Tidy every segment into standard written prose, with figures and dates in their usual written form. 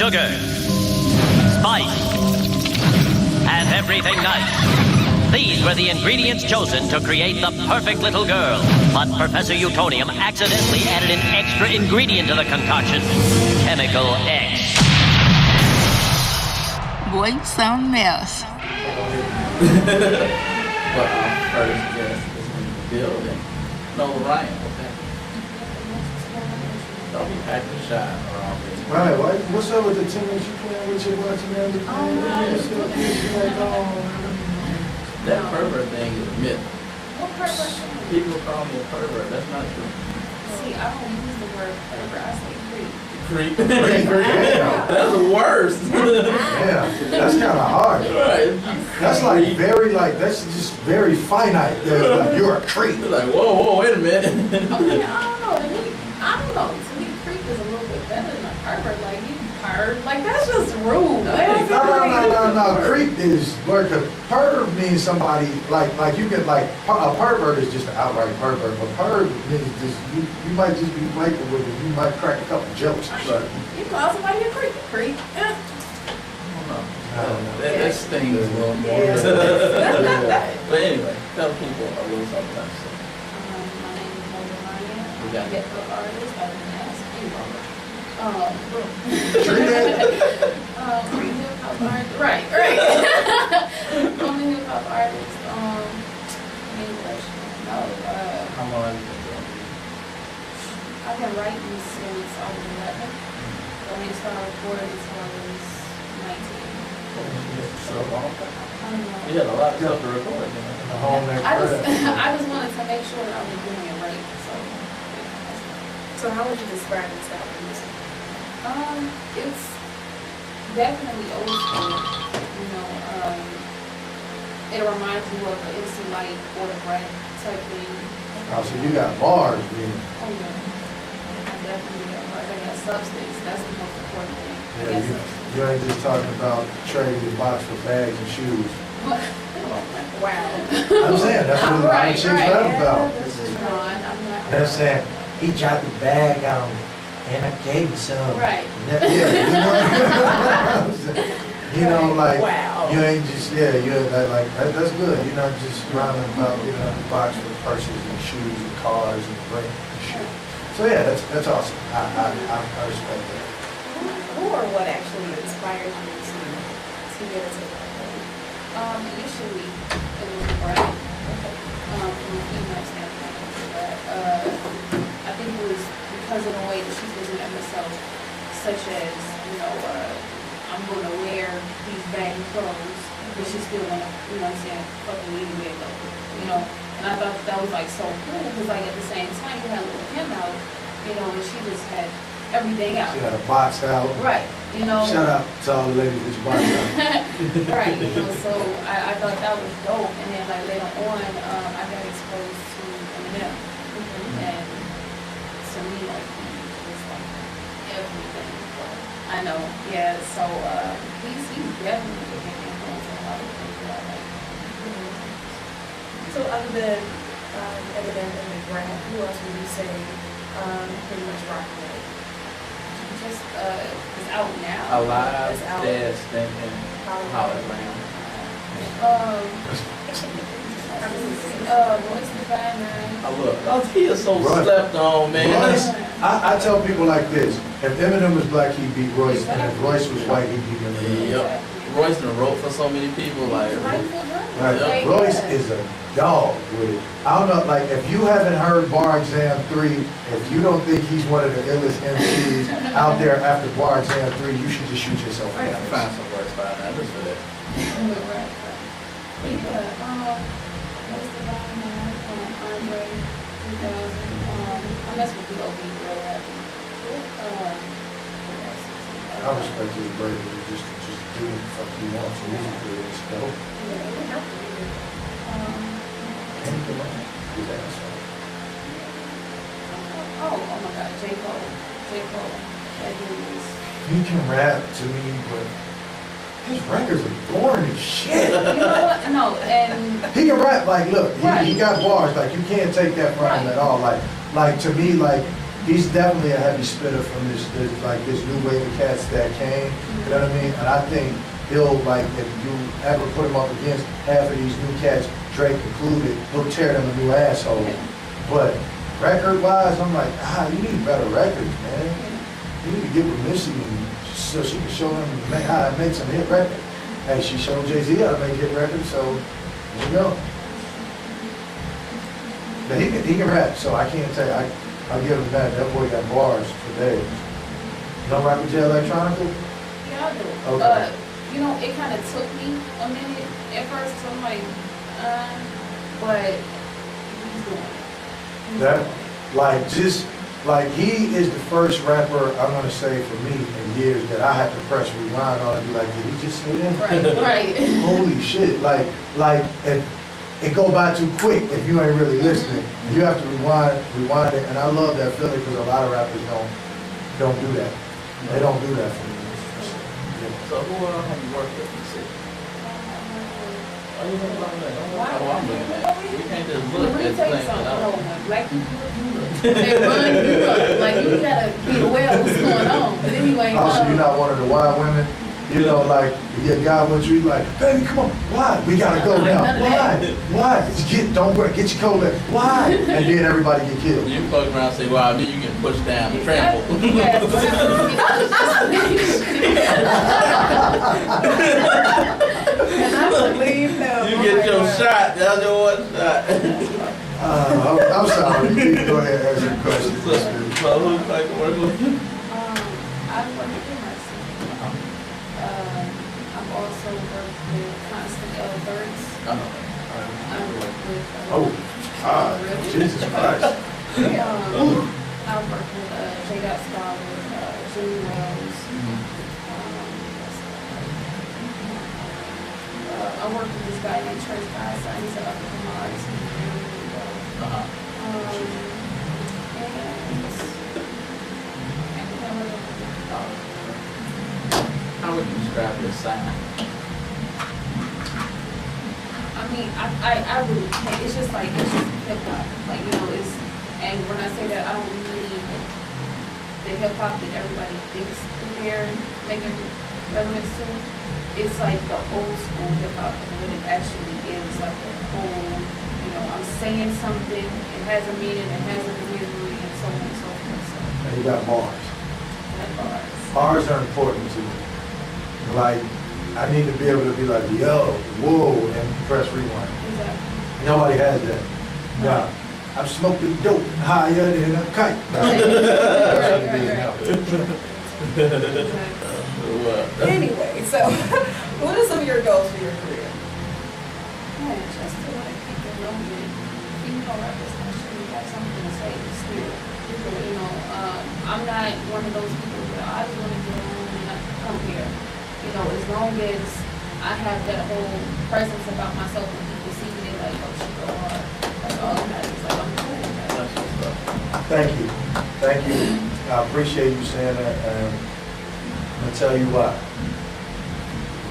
sugar, spice, and everything nice. These were the ingredients chosen to create the perfect little girl. But Professor Utonium accidentally added an extra ingredient to the concoction, Chemical X. Boy, you sound a mess. But our first guest is in the building. Nola Ryan, okay? Don't be acting shy around me. Right, what's up with the tennis you playing with your watching everything? That pervert thing is a myth. What pervert? People call me a pervert. That's not true. See, I don't use the word pervert. I say creep. Creep. Yeah. That's the worst. Yeah, that's kind of hard. Right. That's like very, like, that's just very finite. Like, you're a creep. You're like, whoa, wait a minute. Okay, I don't know. To me, I don't know. To me, creep is a little bit better than a pervert. Like, you perv. Like, that's just rude. No. Creep is where the perv means somebody like you can like a pervert is just an outright pervert, but perv means just you might just be playful with it. You might crack a couple jokes. But You call somebody a creep. Creep. I don't know. That stings a little more. Yeah. But anyway, tell people a little something else. My name is Nola Ryan. We I'm got a it. hip-hop artist. I've been asked. Tree that? Free hip-hop artist. Right. I'm a hip-hop artist. English. No. How long have you been doing it? I've been writing since I was 11. I didn't start recording until I was 19. So long. I don't know. You had a lot of stuff to record. You know? The home there. I just wanted to make sure that I was doing it right. So how would you describe this album? It's definitely old school. You know, it reminds you of an MC Light or the Brad type thing. Oh, so you got bars, man. Oh yeah, I definitely got bars. I got substance. That's the most important thing. I Yeah, guess you ain't just talking about trading your box for bags and shoes. wow. I'm saying that's what Right, shit's right. rap about. This is Ron. I'm not. They're saying he dropped the bag on me and I gave him some. Right. Yeah, you know, like Wow. you ain't just that's good. You're not just rhyming about the box with purses and shoes and cars and brand and shit. So yeah, that's awesome. I respect that. Who or what actually inspired you to get into that? Initially it was Brad. From a female standpoint, but I think it was because of the way that she presented herself, such as, I'm going to wear these baggy clothes, but she still want to, what I'm saying, fucking anyway, though, and I thought that was, like, so cool, because, like, at the same time, you had a little Kim out, and she just had everything out. She got a box out. Right, Shout out to all the ladies with your box out. right, so I thought that was dope, and then, like, later on, I got exposed to Eminem, and to me, like, he was, like, everything. I know, yeah, so, he's definitely a big influence on a lot of things that I like. So other than Eminem and McGrath, who else would you say pretty much rock with? Just, it's out now. Alive, It's out. dead, stinking, hologram. What's the bad man? Look, he is so Right. slept on, man. Royce, I tell people like this: if Eminem was black, he'd beat Royce, and if Royce was white, he'd beat Eminem. Yep. Royce done wrote for so many people, like, Right. Royce is a dog with it. I don't know, like, if you haven't heard Bar Exam 3, if you don't think he's one of the illest MCs out there after Bar Exam 3, you should just shoot yourself in the find face. some words by that, just for that. What's the bad man? Andre 3000. I mess with the OB real heavy. I respect his bravery, just do what the fuck he wants musically, it's dope. And he can rap, his ass off. Oh my God, J. Cole. That dude is. He can rap to me, but his records are boring as shit. You know what? No, and He can rap, like, look, Right. he got bars, like, you can't take that from him Right. at all. Like to me, like, he's definitely a heavy spitter from this new wave of cats that came, you know what I mean? And I think he'll, like, if you ever put him up against half of these new cats, Drake included, he'll tear them a new asshole. But record-wise, I'm like, you need better records, man. You need to get with Missy so she can show him how to make some hit records. Hey, she showed Jay-Z how to make hit records, so there you go. But he can rap, so I can't tell you. I'll give him that. That boy got bars for days. You don't rock with Jay Electronica? Yeah, I do. Okay. You know, it kind of took me a minute at first, so I'm like, but he's doing it. That, he is the first rapper, I'm gonna say for me in years that I had to press rewind on and be like, did he just say that? Right. Holy shit, it go by too quick if you ain't really listening. You have to rewind it, and I love that feeling because a lot of rappers don't do that. They don't do that for me. So who have you worked with in the city? Oh, you don't like that? Oh, I'm looking at it. You can't just look Let me at tell you things something, without. though. When black people look, you look. They run, you run. Like, you gotta be aware of what's going on. But anyway, Also, you're not one of the wild women. You know, like, you get a guy with you, like, baby, come on, why? We gotta go now. Why? Don't worry, get your coat back. Why? And then everybody get killed. You fuck around and say, wow, then you get pushed down and trampled. Yes, And I believe them. You get your shot, that's your one shot. I'm sorry, you can go ahead and ask your question. So who's like working with you? I've worked with Mercy. I've also worked with Constant L. Burks. I've worked with Jesus Christ. I've worked with J. Scholar, Jimmy Wells. I worked with this guy named Trace Guy, he's an up-and-coming artist. He's really, really dope. How would you describe your sound? I mean, I really can't. It's just hip hop. Like, you know, and when I say that, I don't mean the hip hop that everybody thinks they're making relevance to. It's like the old school hip hop, and what it actually is, like the whole, you know, I'm saying something, it has a meaning, it has a delivery, and so on and so forth. So, And you got bars. that bars. Bars are important to me. Like, I need to be able to be like, yo, whoa, and press rewind. Exactly. Nobody has that. Yeah. I'm smoking dope higher than a kite. Right. Anyway, so what are some of your goals for your career? Yeah, just to like keep it rolling. Female rappers actually have something to say still. You know, I'm not one of those people that I just want to get on and I come here. You know, as long as I have that whole presence about myself when people see me, they're like, oh, she go hard. That's all that matters. Like, I'm cool with that. That's what's up. Thank you. Thank you. I appreciate you saying that. I'm gonna tell you why.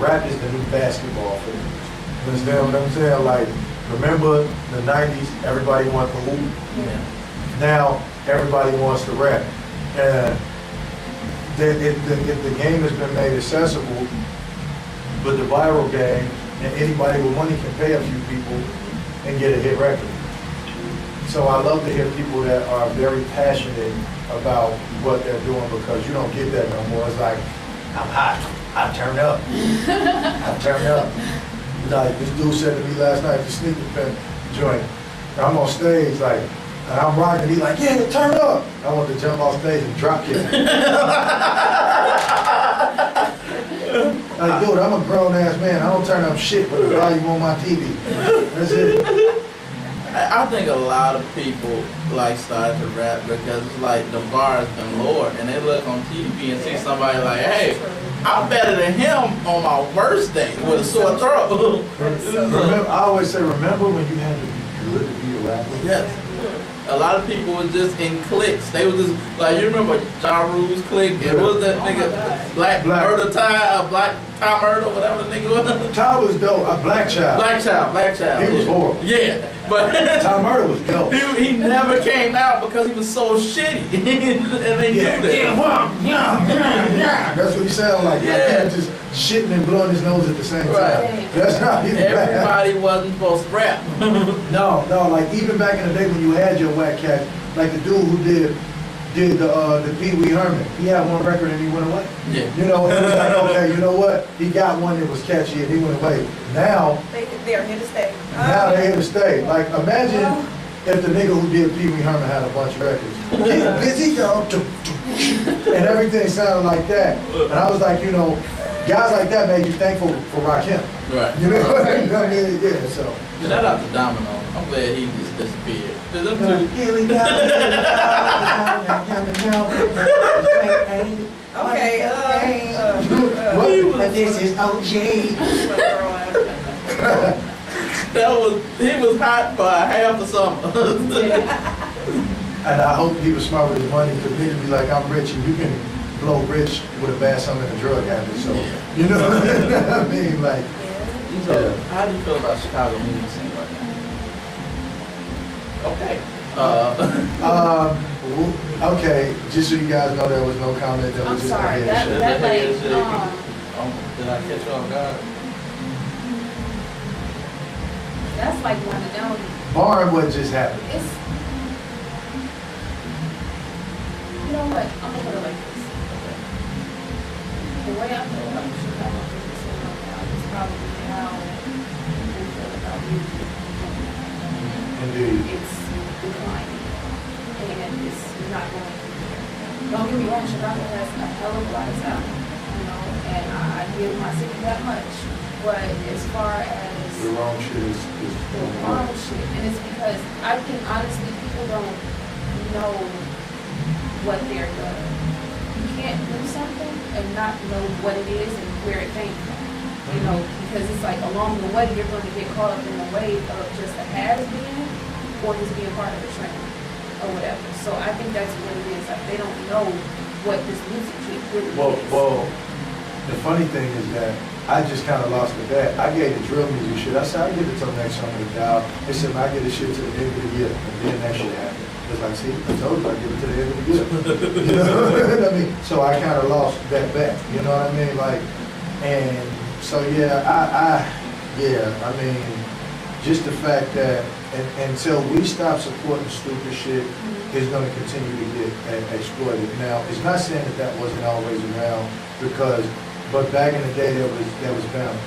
Rap is the new basketball for me. You understand what I'm saying? Like, remember the 90s, everybody wanted to hoop. Yeah. Now, everybody wants to rap. And the game has been made accessible, but the viral game, and anybody with money can pay a few people and get a hit record. So I love to hear people that are very passionate about what they're doing, because you don't get that no more. It's like, I'm hot, I turn up, I turn up. Like this dude said to me last night, the sneaker pen joint, and I'm on stage like, and I'm rocking, he's like, yeah, turn up. I want to jump off stage and drop kick. Like, dude, I'm a grown ass man, I don't turn up shit with the volume on my TV. That's it. I think a lot of people like start to rap because it's like the bar has been lowered, and they look on TV and see somebody like, hey, I'm better than him on my worst day with a sore throat. Remember, I always say, remember when you had to be good to be a rapper? Yes. a lot of people was just in cliques. They was just like, you remember Ja Rule's clique? It was that nigga Black Murder Ty, Black Ty Murder, whatever the nigga was. Ty was dope. A Black Child. Black Child. He was horrible. Yeah, but Ty Murder was dope. he never came out because he was so shitty, and they knew that. That's what he sounded like. Yeah. Like he was just shitting and blowing his nose at the same time. Right. That's how he Everybody wasn't supposed to rap. No, like even back in the day when you had your whack cat, like the dude who did the Pee Wee Herman, he had one record and he went away. Yeah. You know, and it was like, okay, you know what? He got one that was catchy and he went away. Now They're here to stay. they're here to stay. Like imagine if the nigga who did Pee Wee Herman had a bunch of records. Get busy, yo, and everything sounded like that. And I was like, you know, guys like that made you thankful for Rakim. Right. You know what I mean? Yeah, so. Shout out to Domino. I'm glad he just disappeared. 'Cause them two- Here we go. Okay, But this is OG. he was hot for half a summer. And I hope he was smart with his money, because niggas be like, I'm rich, and you can blow rich with a bad son and a drug habit. So, you know what I mean? Like, So, how do you feel about Chicago music scene right now? Okay. okay, just so you guys know, there was no comment. That I'm was just sorry, a that, head that like, Did I catch you off guard? that's like one of them, Barring what just happened. it's, you know what, I'm gonna put it like this. The way I feel about Chicago music scene right now is probably how people feel about music. Indeed. It's declining, and it's not going to be there. Don't get me wrong, Chicago has a hell of a lot of talent, you know, and I give my city that much. But as far as The wrong shit is the wrong shit, and it's because I think honestly people don't know what they're doing. You can't do something and not know what it is and where it came from. You know, because it's like along the way you're going to get caught up in the wave of just a has been or just being part of the trend or whatever. So I think that's what it is. Like they don't know what this music shit really is. Well, the funny thing is that I just kind of lost the bet. I gave the drill music shit. I said, I'll give it till next summer to dial. They said, I get the shit to the end of the year. And then that shit happened. It's like, see, I told you I'd give it to the end of the year. You know what I mean? So I kind of lost that bet. You know what I mean? Like, and so yeah, I mean, just the fact that until we stop supporting stupid shit, is going to continue to get exploited. Now, it's not saying that wasn't always around, but back in the day there was balance.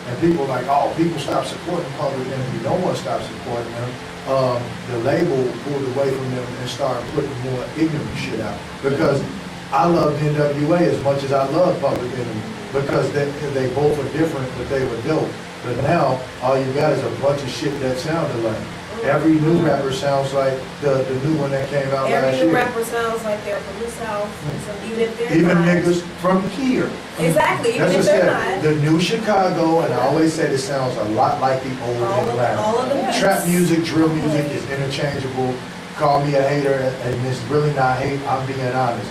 And people like, oh, people stop supporting Public Enemy. No one stopped supporting them. The label pulled away from them and started putting more ignorant shit out. Because I loved NWA as much as I love Public Enemy, because they both were different, but they were dope. But now, all you got is a bunch of shit that sounded like. Every new rapper sounds like the new one that came out last Every year. new rapper sounds like they're from the South, even if they're Even not. niggas from here. Exactly, even That's if what they're I said. not. The new Chicago, and I always said it sounds a lot like the old All Atlanta. of them. Trap music, drill music is interchangeable. Call me a hater, and it's really not hate, I'm being honest.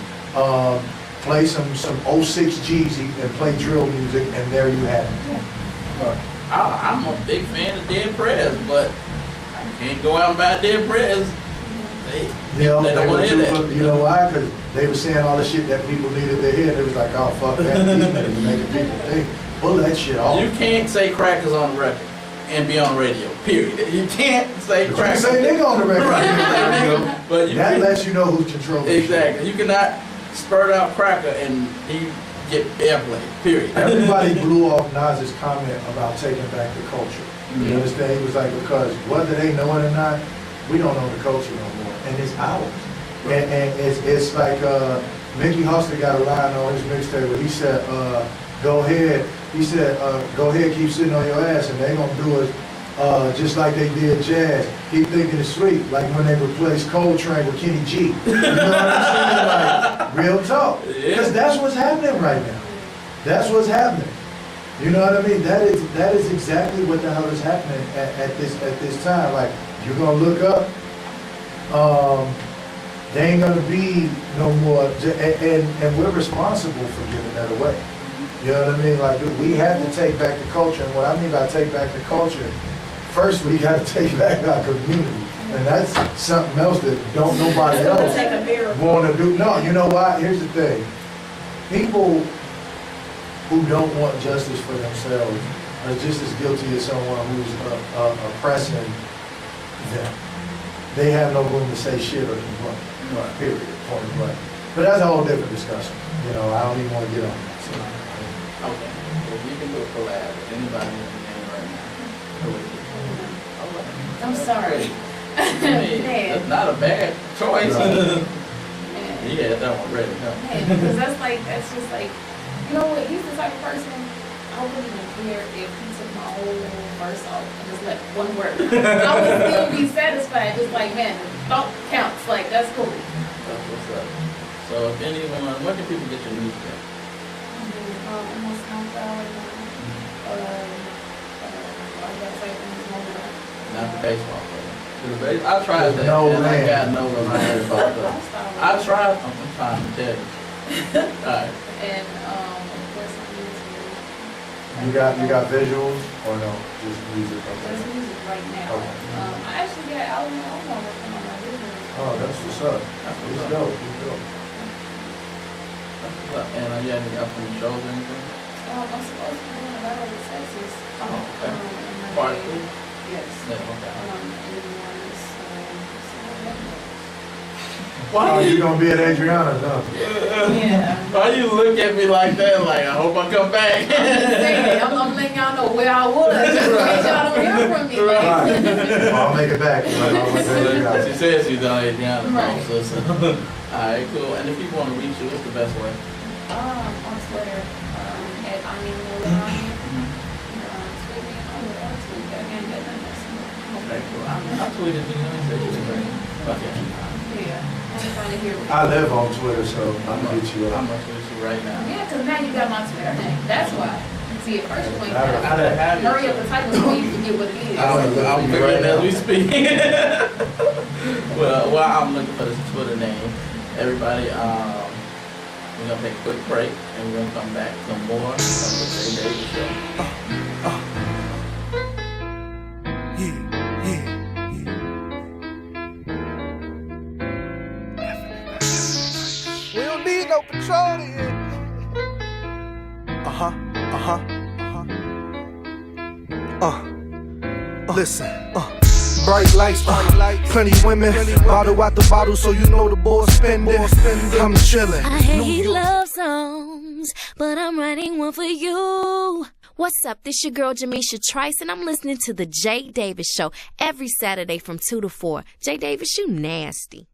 Play some 06 Jeezy and play drill music, and there you have it. I'm a big fan of Dead Prez, but I can't go out and buy Dead Prez. They don't want to hear that. You know why? Because they were saying all the shit that people needed to hear. They was like, oh, fuck that. These niggas making people think. Pull that shit off. You can't say crackers on the record and be on the radio, period. You can't say But you can crackers. say nigga on the record. Right, you can say nigga, but you That can- lets you know who's controlling the shit. Exactly. You cannot spurt out cracker and he get airplay, period. Everybody blew off Nas's comment about taking back the culture. You understand? He was like, because whether they know it or not, we don't know the culture no more, and it's ours. And it's like Mickey Hustler got a line on his mixtape where he said, go ahead. He said, go ahead, keep sitting on your ass, and they gonna do it just like they did jazz. Keep thinking it's sweet, like when they replaced Coltrane with Kenny G. You know what I'm saying? Like, real talk. Because that's what's happening right now. That's what's happening. You know what I mean? That is exactly what the hell is happening at this time. Like, you're gonna look up They ain't gonna be no more, and we're responsible for giving that away. You know what I mean? Like, we have to take back the culture, and what I mean by take back the culture, first we gotta take back our community, and that's something else that don't nobody else wanna do. No, you know why? Here's the thing. People who don't want justice for themselves are just as guilty as someone who's oppressing them. They have no room to say shit or complain. Right. Period. Point blank. But that's a whole different discussion. You know, I don't even want to get on that. So. Okay. Well, we can do a collab with anybody in the game right now. I'm sorry. I mean, that's not a bad choice. Yeah, that one ready. Because that's just like, you know what, he's the type of person, I wouldn't even care if he took my whole verse off and just left one word. I would still be satisfied, just like, man, thought counts, like, that's cool. That's what's up. So if anyone, where can people get your music at? I'm on SoundCloud, Not the baseball player. I tried that, No, and I man. got Nola Ryan fucked up. I tried, I'm trying to tell you. Alright. And, what's the music? You got visuals or no? Just music? Just Okay. music right now. Okay. I actually got album working on my business. Oh, that's what's up. Let's go. Let's go. That's what's up. And you have any upcoming shows or anything? I'm supposed to be doing a battle with Texas. Oh, okay. in my Part day. 2? Yes. Yeah, okay. In the mornings, Oh, you gonna be at Adriana's, huh? yeah. Why you look at me like that? Like, I hope I come back. I'm letting y'all know where I was, just in case y'all don't hear from me. Right. I'll make it back. She says she's on Adriana. Right. So. Alright, cool. And if people want to reach you, what's the best way? On Twitter, at I am Nola Ryan. Tweet me on Twitter. I can't get nothing. Okay, cool. I tweeted you and said you were great. Okay. Yeah. I'm trying to hear. I live on Twitter, so I'm gonna get you I'm up. gonna tweet you right now. Yeah, because now you got my Twitter name. That's why. See, at first you ain't I got done had it. hurry up and type it so you forget what it is. I'm forgetting as we speak. well, I'm looking for this Twitter name. Everybody, we're gonna take a quick break and we're gonna come back some more of the J Davis Show. We don't need no petroleum. Listen. Bright lights, plenty women. Bottle out the bottle, so you know the boy spending. I'm chillin'. I hate love songs, but I'm writing one for you. What's up? This your girl Jamisha Trice, and I'm listening to the J Davis Show every Saturday from 2 to 4. J Davis, you nasty.